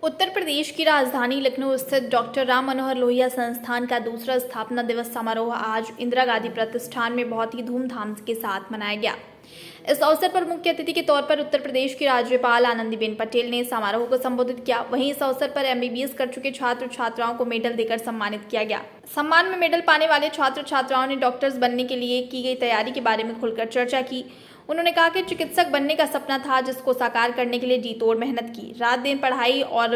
उत्तर प्रदेश की राजधानी लखनऊ स्थित डॉक्टर राम मनोहर लोहिया संस्थान का दूसरा स्थापना दिवस समारोह आज इंदिरा गांधी प्रतिष्ठान में बहुत ही धूमधाम के साथ मनाया गया। इस अवसर पर मुख्य अतिथि के तौर पर उत्तर प्रदेश की राज्यपाल आनंदीबेन पटेल ने समारोह को संबोधित किया। वहीं इस अवसर पर एमबीबीएस कर चुके छात्र छात्राओं को मेडल देकर सम्मानित किया गया। सम्मान में मेडल पाने वाले छात्र छात्राओं ने डॉक्टर्स बनने के लिए की गई तैयारी के बारे में खुलकर चर्चा की। उन्होंने कहा कि चिकित्सक बनने का सपना था, जिसको साकार करने के लिए जी तोड़ मेहनत की। रात दिन पढ़ाई और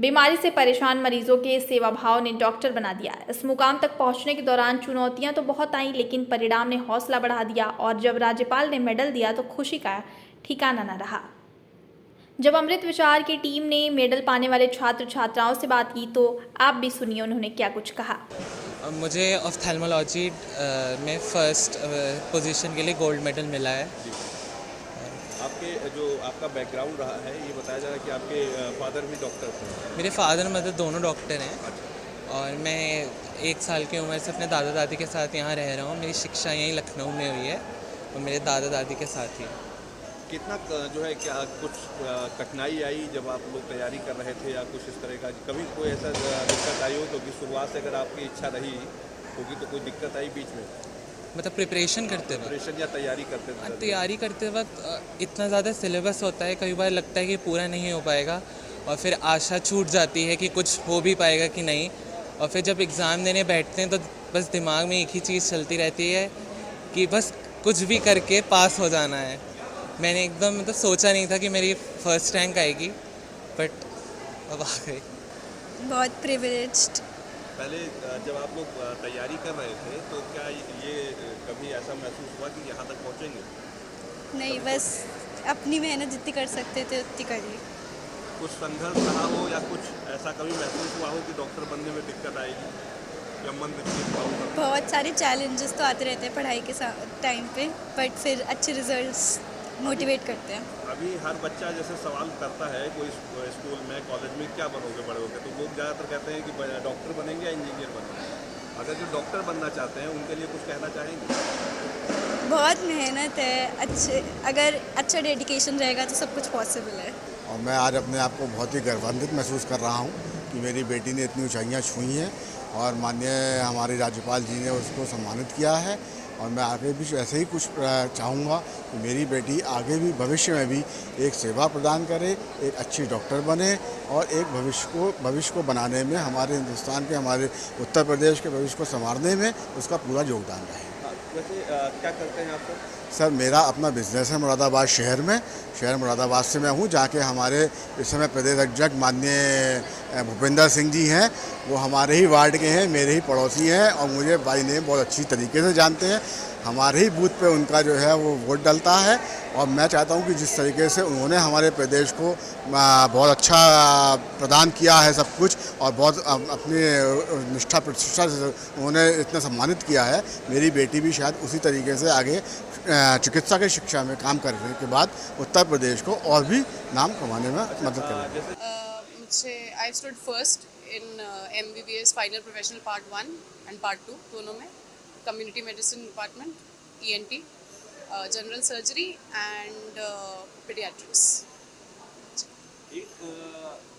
बीमारी से परेशान मरीजों के सेवा भाव ने डॉक्टर बना दिया। इस मुकाम तक पहुंचने के दौरान चुनौतियां तो बहुत आईं, लेकिन परिणाम ने हौसला बढ़ा दिया और जब राज्यपाल ने मेडल दिया तो खुशी का ठिकाना न रहा। जब अमृत विचार की टीम ने मेडल पाने वाले छात्र छात्राओं से बात की तो आप भी सुनिए उन्होंने क्या कुछ कहा। मुझे ऑफ्थेल्मोलॉजी में फ़र्स्ट पोजीशन के लिए गोल्ड मेडल मिला है। आपके जो आपका बैकग्राउंड रहा है ये बताया जा रहा है कि आपके फादर भी डॉक्टर थे। मेरे फादर मदर दोनों डॉक्टर हैं और मैं 1 साल की उम्र से अपने दादा दादी के साथ यहाँ रह रहा हूँ। मेरी शिक्षा यहीं लखनऊ में हुई है और मेरे दादा दादी के साथ ही। कितना जो है क्या कुछ कठिनाई आई जब आप लोग तैयारी कर रहे थे या कुछ इस तरह का कभी कोई ऐसा दिक्कत आई हो? क्योंकि शुरुआत से अगर आपकी इच्छा रही होगी तो कोई दिक्कत आई बीच में, मतलब प्रिपरेशन करते वक्त? प्रिपरेशन या तैयारी करते थे? तैयारी करते वक्त इतना ज़्यादा सिलेबस होता है, कई बार लगता है कि पूरा नहीं हो पाएगा और फिर आशा छूट जाती है कि कुछ हो भी पाएगा कि नहीं। और फिर जब एग्ज़ाम देने बैठते हैं तो बस दिमाग में एक ही चीज़ चलती रहती है कि बस कुछ भी करके पास हो जाना है। मैंने एकदम मतलब सोचा नहीं था कि मेरी फर्स्ट रैंक आएगी, बट अब आ गई। बहुत प्रिविलेज्ड। पहले जब आप लोग तैयारी कर रहे थे तो क्या ये कभी ऐसा महसूस हुआ कि यहाँ तक पहुँचेंगे? नहीं, बस अपनी मेहनत जितनी कर सकते थे उतनी करी। कुछ संघर्ष रहा हो या कुछ ऐसा कभी महसूस हुआ हो कि डॉक्टर बनने में दिक्कत आएगी या मन दिक्कत होगा? बहुत सारे चैलेंजेस तो आते रहते हैं पढ़ाई के टाइम पे, बट फिर अच्छे रिजल्ट्स मोटिवेट करते हैं। अभी हर बच्चा जैसे सवाल करता है कोई स्कूल में कॉलेज में क्या बनोगे बड़े होकर, तो लोग ज़्यादातर कहते हैं कि डॉक्टर बनेंगे या इंजीनियर बनेंगे। अगर जो डॉक्टर बनना चाहते हैं उनके लिए कुछ कहना चाहेंगे? बहुत मेहनत है, अगर अच्छा डेडिकेशन रहेगा तो सब कुछ पॉसिबल है। और मैं आज अपने आप को बहुत ही गर्वान्वित महसूस कर रहा हूँ कि मेरी बेटी ने इतनी ऊंचाइयाँ छुई हैं और माननीय हमारे राज्यपाल जी ने उसको सम्मानित किया है। और मैं आगे भी ऐसे ही कुछ चाहूँगा कि मेरी बेटी आगे भी भविष्य में भी एक सेवा प्रदान करे, एक अच्छी डॉक्टर बने और एक भविष्य को बनाने में हमारे हिंदुस्तान के, हमारे उत्तर प्रदेश के भविष्य को संवारने में उसका पूरा योगदान रहे। वैसे क्या करते हैं आप सर? सर, मेरा अपना बिजनेस है मुरादाबाद शहर में। शहर मुरादाबाद से मैं हूँ, जहाँ के हमारे इस समय प्रदेश अध्यक्ष माननीय भूपेंद्र सिंह जी हैं। वो हमारे ही वार्ड के हैं, मेरे ही पड़ोसी हैं और मुझे बाई नेम बहुत अच्छी तरीके से जानते हैं। हमारे ही बूथ पे उनका जो है वो वोट डलता है और मैं चाहता हूँ कि जिस तरीके से उन्होंने हमारे प्रदेश को बहुत अच्छा प्रदान किया है सब कुछ और बहुत अपनी निष्ठा प्रतिष्ठा से उन्होंने इतना सम्मानित किया है, मेरी बेटी भी शायद उसी तरीके से आगे चिकित्सा की शिक्षा में काम करने के बाद उत्तर प्रदेश को और भी नाम कमाने में मदद करेगी। मुझे I stood first in MBBS final professional part 1 and part 2 दोनों में, community medicine department, ENT, general surgery and paediatrics. एक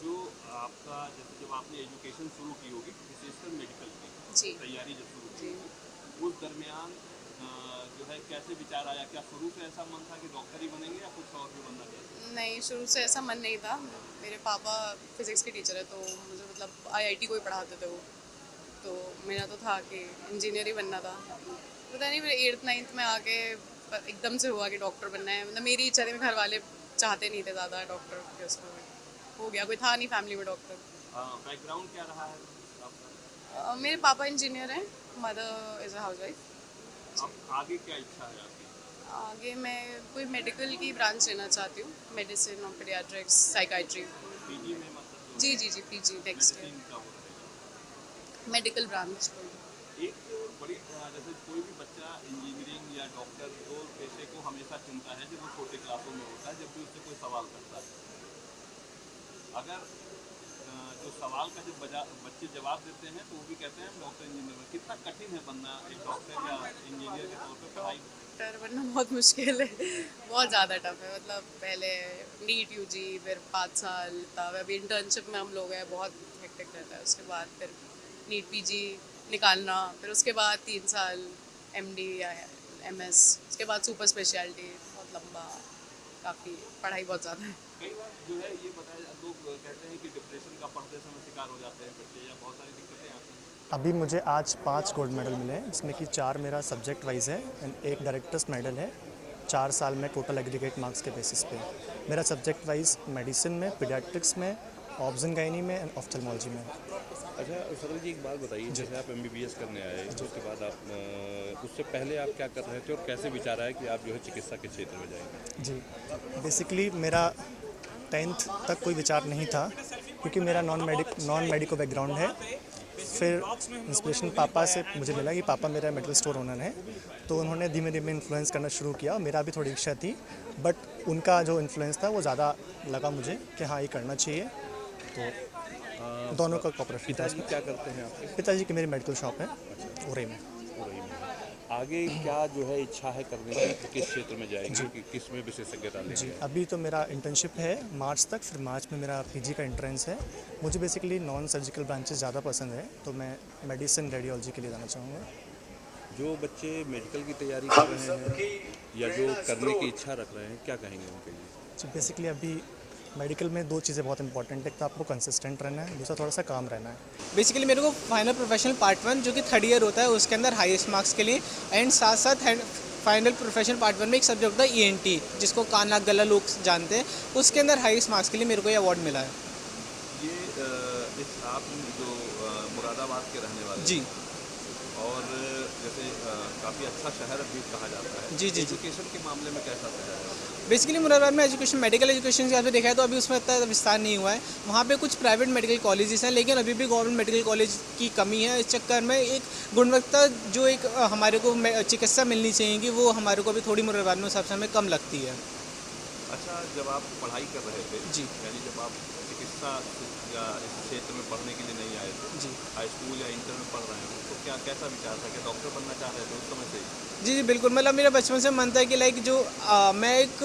जो आपका जैसे जब आपने एजुकेशन शुरू की होगी विशेषकर मेडिकल की तैयारी जब शुरू की होगी, उस दरमियान जो है कैसे विचार आया? क्या शुरू से ऐसा मन था कि डॉक्टर ही बनेंगे या कुछ और भी बनना चाहते? नहीं, शुरू से ऐसा मन नहीं था। मेरे पापा फिज़िक्स के टीचर है तो मुझे मतलब IIT को ही पढ़ाते थे वो, तो मेरा तो था कि इंजीनियर ही बनना था। पता नहीं फिर 8th 9th में आके एकदम से हुआ कि डॉक्टर बनना है। मतलब मेरी इच्छा थी, मेरे घर वाले चाहते नहीं थे ज़्यादा डॉक्टर के, उसको हो गया, कोई था नहीं फैमिली में डॉक्टर। बैकग्राउंड क्या रहा है आपका? मेरे पापा इंजीनियर हैं, मदर इज़ अ हाउसवाइफ। अब आगे क्या इच्छा है आपकी? आगे मैं कोई मेडिकल की ब्रांच लेना चाहती हूँ, मेडिसिन और पीडियाट्रिक्स, साइकाइट्री। पीजी में मतलब जी PG नेक्स्ट ईयर, का हो रहेगा मेडिकल ब्रांच। एक बड़ी जैसे कोई भी बच्चा इंजीनियरिंग या डॉक्टर तो पेशे को हमेशा चुनता है जब वो छोटे क्लासों में होता है, जब भी उससे कोई सवाल करता है। अगर जो सवाल का जब बच्चे जवाब देते हैं तो वो भी कहते हैं हम डॉक्टर इंजीनियर। कितना कठिन है बनना एक डॉक्टर या इंजीनियर के तौर पर पढ़ाई डॉक्टर बनना बहुत मुश्किल है, बहुत ज़्यादा टफ है। मतलब पहले नीट यूजी, फिर 5 साल, तब अभी इंटर्नशिप में हम लोग हैं, बहुत हेक्टिक रहता है। उसके बाद फिर नीट पीजी निकालना, फिर उसके बाद 3 साल एमडी या एमएस, उसके बाद सुपर स्पेशलिटी, बहुत लंबा, काफ़ी पढ़ाई बहुत ज़्यादा है। कई बार जो है ये बताया, लोग कहते हैं कि डिप्रेशन का पढ़ते समय शिकार हो जाते हैं बच्चे, या बहुत सारी दिक्कतें आती हैं। अभी मुझे आज 5 गोल्ड मेडल मिले हैं, जिसमें कि 4 मेरा सब्जेक्ट वाइज है एंड एक डायरेक्टर्स मेडल है 4 साल में टोटल एग्रीगेट मार्क्स के बेसिस पे। मेरा सब्जेक्ट वाइज मेडिसिन में, पीडियाट्रिक्स में, ऑब्जन गायनी में एंड ऑफ्थल्मोलॉजी में। अच्छा सरल जी, एक बात बताइए, जैसे आप MBBS करने आए, उसके बाद आप उससे पहले आप क्या कर रहे थे और कैसे विचार आया कि आप जो है चिकित्सा के क्षेत्र में जाएंगे? जी, बेसिकली मेरा 10th तक कोई विचार नहीं था, क्योंकि मेरा नॉन मेडिको बैकग्राउंड है। फिर इंस्पिरेशन पापा से मुझे मिला कि पापा मेरा मेडिकल स्टोर ओनर है, तो उन्होंने धीमे धीमे इन्फ्लुएंस करना शुरू किया। मेरा भी थोड़ी इच्छा थी, बट उनका जो इन्फ्लुएंस था वो ज़्यादा लगा मुझे कि हाँ ये करना चाहिए, तो दोनों का कॉपरेशन था पिताजी इसमें। क्या करते हैं आपके? पिताजी की मेरी मेडिकल शॉप है उरई में। उरई में। आगे क्या जो है इच्छा है करने की, किस क्षेत्र में जाएंगे, कि किस में विशेषज्ञता जी, लेंगे? अभी तो मेरा इंटर्नशिप है मार्च तक, फिर मार्च में मेरा पीजी का एंट्रेंस है। मुझे बेसिकली नॉन सर्जिकल ब्रांचेस ज़्यादा पसंद है, तो मैं मेडिसिन रेडियोलॉजी के लिए जाना चाहूँगा। जो बच्चे मेडिकल की तैयारी कर रहे हैं या जो करने की इच्छा रख रहे हैं, क्या कहेंगे उनके लिए? जी, बेसिकली अभी मेडिकल में 2 चीज़ें बहुत इंपॉर्टेंट है। एक तो आपको कंसिस्टेंट रहना है, दूसरा थोड़ा सा काम रहना है। बेसिकली मेरे को फाइनल प्रोफेशनल पार्ट 1 जो कि 3rd ईयर होता है, उसके अंदर हाईएस्ट मार्क्स के लिए, एंड साथ साथ फाइनल प्रोफेशनल पार्ट 1 में एक सब्जेक्ट होता है ENT, जिसको कान नाक गला लोग जानते हैं, उसके अंदर हाईएस्ट मार्क्स के लिए मेरे को ये अवार्ड मिला है। ये आप जो मुरादाबाद के रहने वाले जी हैं, और जैसे काफ़ी अच्छा शहर भी कहा जाता है, जी। एजुकेशन के मामले में कैसा शहर है? बेसिकली मुरादाबाद में एजुकेशन, मेडिकल एजुकेशन के यहाँ पे देखा है तो अभी उसमें इतना विस्तार नहीं हुआ है। वहाँ पे कुछ प्राइवेट मेडिकल कॉलेजेस हैं, लेकिन अभी भी गवर्नमेंट मेडिकल कॉलेज की कमी है। इस चक्कर में एक गुणवत्ता जो एक हमारे को चिकित्सा मिलनी चाहिए कि वो हमारे को अभी थोड़ी मुरादाबाद में सबसे हमें कम लगती है। अच्छा, जब आप पढ़ाई कर रहे थे, जी। यानी जब आप चिकित्सा या इस क्षेत्र में पढ़ने के लिए नहीं आए थे, जी हाई स्कूल या इंटर में पढ़ रहे हो, तो क्या कैसा विचार था कि डॉक्टर बनना चाह रहे थे उस समय से ही? जी बिल्कुल। मतलब मेरा बचपन से मन था कि लाइक जो मैं एक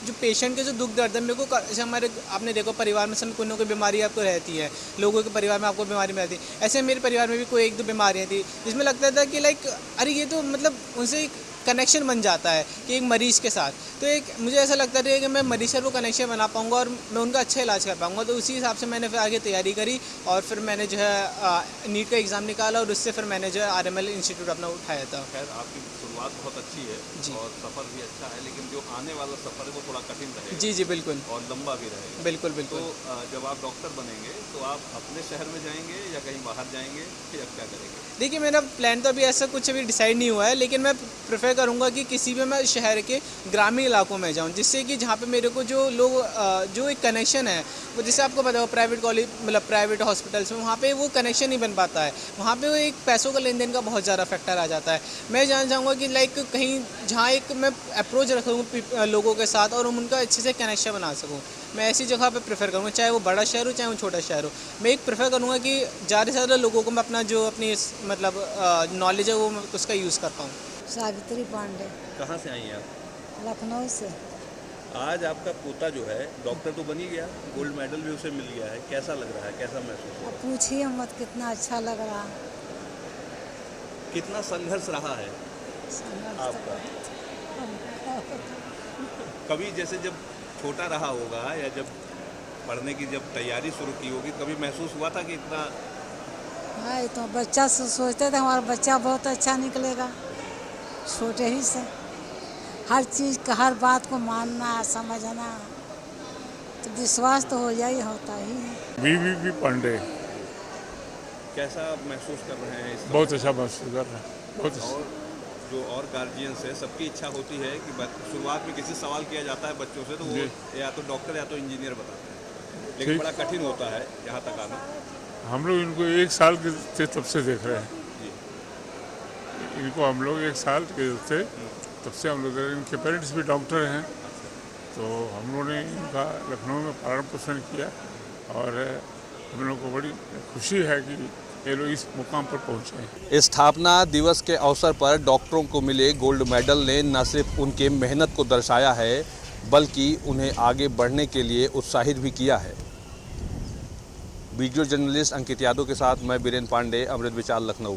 जो पेशेंट के जो दुख दर्द है मेरे को, जैसे हमारे आपने देखो परिवार में सब कोई ना कोई बीमारी आपको रहती है, लोगों के परिवार में आपको बीमारी में रहती है, ऐसे मेरे परिवार में भी कोई 1-2 बीमारियाँ थी, जिसमें लगता था कि लाइक अरे ये तो मतलब उनसे एक कनेक्शन बन जाता है कि एक मरीज़ के साथ, तो एक मुझे ऐसा लगता था कि मैं मरीज़ से वो कनेक्शन बना पाऊँगा और मैं उनका अच्छा इलाज कर पाऊँगा। तो उसी हिसाब से मैंने फिर आगे तैयारी करी, और फिर मैंने जो है नीट का एग्ज़ाम निकाला, और उससे फिर मैंने जो है RML इंस्टीट्यूट अपना उठाया था। खैर, आपकी शुरुआत बहुत अच्छी है जी। और सफ़र भी अच्छा है, लेकिन जो आने वाला सफ़र है वो थोड़ा कठिन रहेगा। जी बिल्कुल और लंबा भी रहेगा। बिल्कुल तो बिल्कुल। जब आप डॉक्टर बनेंगे तो आप अपने शहर में जाएंगे या कहीं बाहर जाएंगे, या क्या करेंगे? देखिए मेरा प्लान तो अभी ऐसा कुछ अभी डिसाइड नहीं हुआ है, लेकिन मैं प्रेफर करूंगा कि किसी भी मैं शहर के ग्रामीण इलाकों में जाऊं, जिससे कि जहां पे मेरे को जो लोग जो एक कनेक्शन है वो, जैसे आपको पता हो प्राइवेट कॉलेज मतलब प्राइवेट हॉस्पिटल्स में वहां पे वो कनेक्शन नहीं बन पाता है, वहां पे वो एक पैसों का लेन देन का बहुत ज़्यादा फैक्टर आ जाता है। मैं जानना चाहूँगा कि लाइक कहीं जहाँ एक मैं अप्रोच रखूँ लोगों के साथ और उनका अच्छे से कनेक्शन बना सकूँ, मैं ऐसी जगह पे प्रेफर करूँगा, चाहे वो बड़ा शहर हो चाहे वो छोटा शहर हो। मैं एक प्रेफर करूँगा कि ज़्यादा से ज़्यादा लोगों को मैं अपना जो अपनी मतलब नॉलेज है वो मैं उसका यूज़ कर पाऊँ। सावित्री पांडे, कहाँ से आई हैं आप? लखनऊ से। आज आपका पोता जो है डॉक्टर तो बन ही गया, गोल्ड मेडल भी उसे मिल गया है, कैसा लग रहा है, कैसा महसूस हो? अब पूछिए मत, कितना अच्छा लग रहा। कितना संघर्ष रहा है आपका? कभी जैसे जब छोटा रहा होगा या जब पढ़ने की जब तैयारी शुरू की होगी, कभी महसूस हुआ था कि इतना? हाँ, तो बच्चा से सोचते थे हमारा बच्चा बहुत अच्छा निकलेगा, छोटे ही से हर चीज़ का हर बात को मानना समझना, तो विश्वास तो हो जाए होता ही है। बीबी पांडे। कैसा महसूस कर रहे हैं इस बहुत अच्छा महसूस कर रहे हैं, बहुत अच्छा। और जो और गार्जियंस है, सबकी इच्छा होती है कि शुरुआत में किसी सवाल किया जाता है बच्चों से, तो वो या तो डॉक्टर या तो इंजीनियर बताते हैं, लेकिन बड़ा कठिन होता है यहाँ तक आना। हम लोग इनको 1 साल के तब से देख रहे हैं, इनको हम लोग 1 साल के थे तब से हम लोग, इनके पेरेंट्स भी डॉक्टर हैं, तो हम लोगों ने इनका लखनऊ में पालन पोषण किया, और हम लोग को बड़ी खुशी है कि ये लोग इस मुकाम पर पहुँचे हैं। स्थापना दिवस के अवसर पर डॉक्टरों को मिले गोल्ड मेडल ने न सिर्फ उनके मेहनत को दर्शाया है बल्कि उन्हें आगे बढ़ने के लिए उत्साहित भी किया है। वीडियो जर्नलिस्ट अंकित यादव के साथ मैं बीरेन पांडे, अमृत विचार, लखनऊ।